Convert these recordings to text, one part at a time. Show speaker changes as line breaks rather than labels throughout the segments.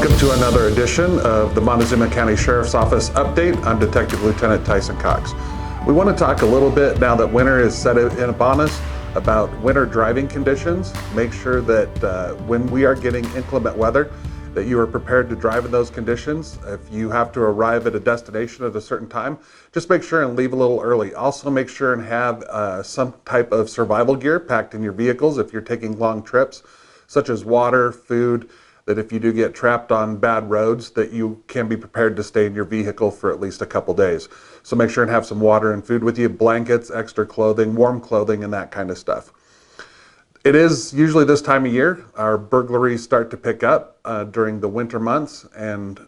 Welcome to another edition of the Montezuma County Sheriff's Office Update. I'm Detective Lieutenant Tyson Cox. We want to talk a little bit now that winter is set in upon us about winter driving conditions. Make sure that when we are getting inclement weather, that you are prepared to drive in those conditions. If you have to arrive at a destination at a certain time, just make sure and leave a little early. Also make sure and have some type of survival gear packed in your vehicles if you're taking long trips, such as water, food, that if you do get trapped on bad roads, that you can be prepared to stay in your vehicle for at least a couple days. So make sure and have some water and food with you, blankets, extra clothing, warm clothing, and that kind of stuff. It is usually this time of year, our burglaries start to pick up during the winter months, and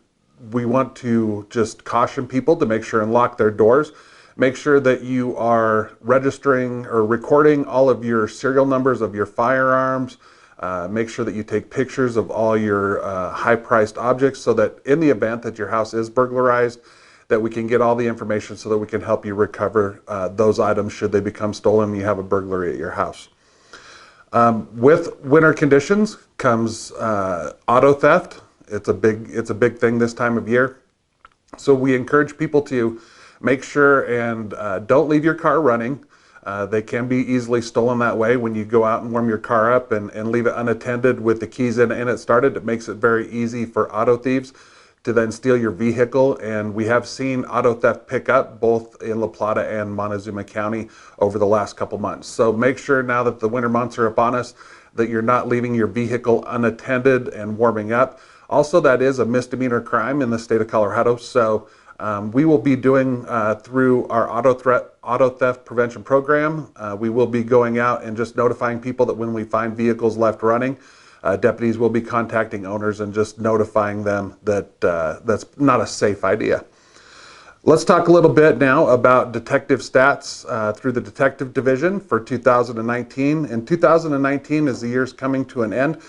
we want to just caution people to make sure and lock their doors. Make sure that you are registering or recording all of your serial numbers of your firearms. Make sure that you take pictures of all your high-priced objects so that in the event that your house is burglarized, that we can get all the information so that we can help you recover those items should they become stolen and you have a burglary at your house. With winter conditions comes auto theft. It's a big thing this time of year. So we encourage people to make sure and don't leave your car running. They can be easily stolen that way when you go out and warm your car up and leave it unattended with the keys in it started. It makes it very easy for auto thieves to then steal your vehicle, and we have seen auto theft pick up both in La Plata and Montezuma County over the last couple months. So make sure now that the winter months are upon us that you're not leaving your vehicle unattended and warming up. Also, that is a misdemeanor crime in the state of Colorado, so we will be doing through our auto theft prevention program, we will be going out and just notifying people that when we find vehicles left running, deputies will be contacting owners and just notifying them that that's not a safe idea. Let's talk a little bit now about detective stats through the detective division for 2019. And 2019, as the year's coming to an end,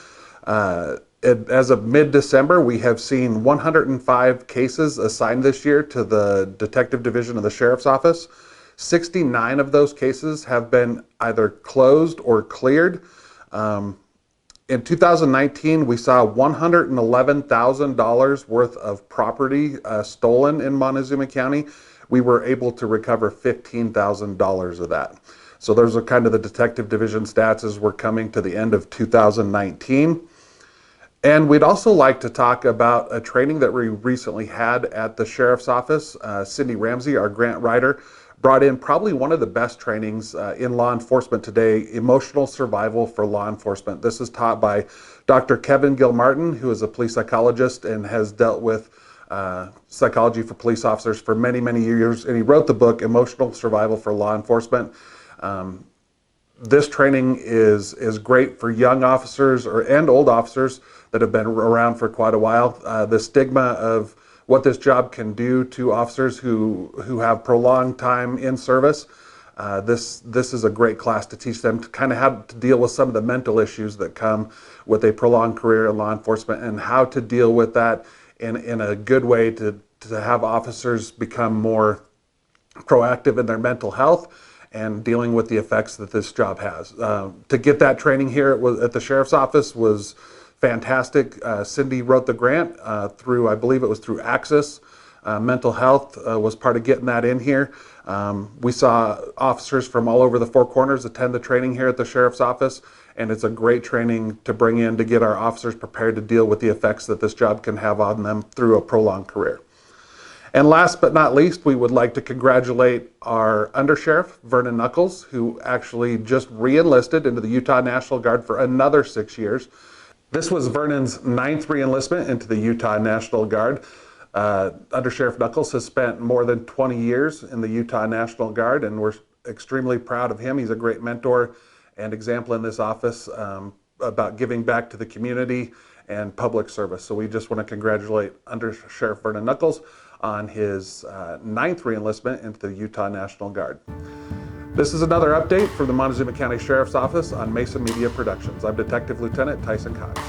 as of mid-December, we have seen 105 cases assigned this year to the detective division of the Sheriff's Office. 69 of those cases have been either closed or cleared. In 2019, we saw $111,000 worth of property stolen in Montezuma County. We were able to recover $15,000 of that. So those are kind of the detective division stats as we're coming to the end of 2019. And we'd also like to talk about a training that we recently had at the Sheriff's Office. Cindy Ramsey, our grant writer, brought in probably one of the best trainings in law enforcement today, emotional survival for law enforcement. This is taught by Dr. Kevin Gilmartin, who is a police psychologist and has dealt with psychology for police officers for many, many years. And he wrote the book, Emotional Survival for Law Enforcement. This training is great for young officers and old officers that have been around for quite a while. The stigma of what this job can do to officers who have prolonged time in service. This is a great class to teach them to kind of how to deal with some of the mental issues that come with a prolonged career in law enforcement and how to deal with that in a good way to have officers become more proactive in their mental health and dealing with the effects that this job has. To get that training here at the Sheriff's Office was fantastic. Cindy wrote the grant through, I believe it was through Access. Mental health was part of getting that in here. We saw officers from all over the four corners attend the training here at the Sheriff's Office, and it's a great training to bring in to get our officers prepared to deal with the effects that this job can have on them through a prolonged career. And last but not least, we would like to congratulate our Undersheriff, Vernon Knuckles, who actually just re-enlisted into the Utah National Guard for another 6 years. This was Vernon's 9th re-enlistment into the Utah National Guard. Undersheriff Knuckles has spent more than 20 years in the Utah National Guard, and we're extremely proud of him. He's a great mentor and example in this office about giving back to the community and public service. So we just want to congratulate Undersheriff Vernon Knuckles on his 9th re-enlistment into the Utah National Guard. This is another update from the Montezuma County Sheriff's Office on Mesa Media Productions. I'm Detective Lieutenant Tyson Cox.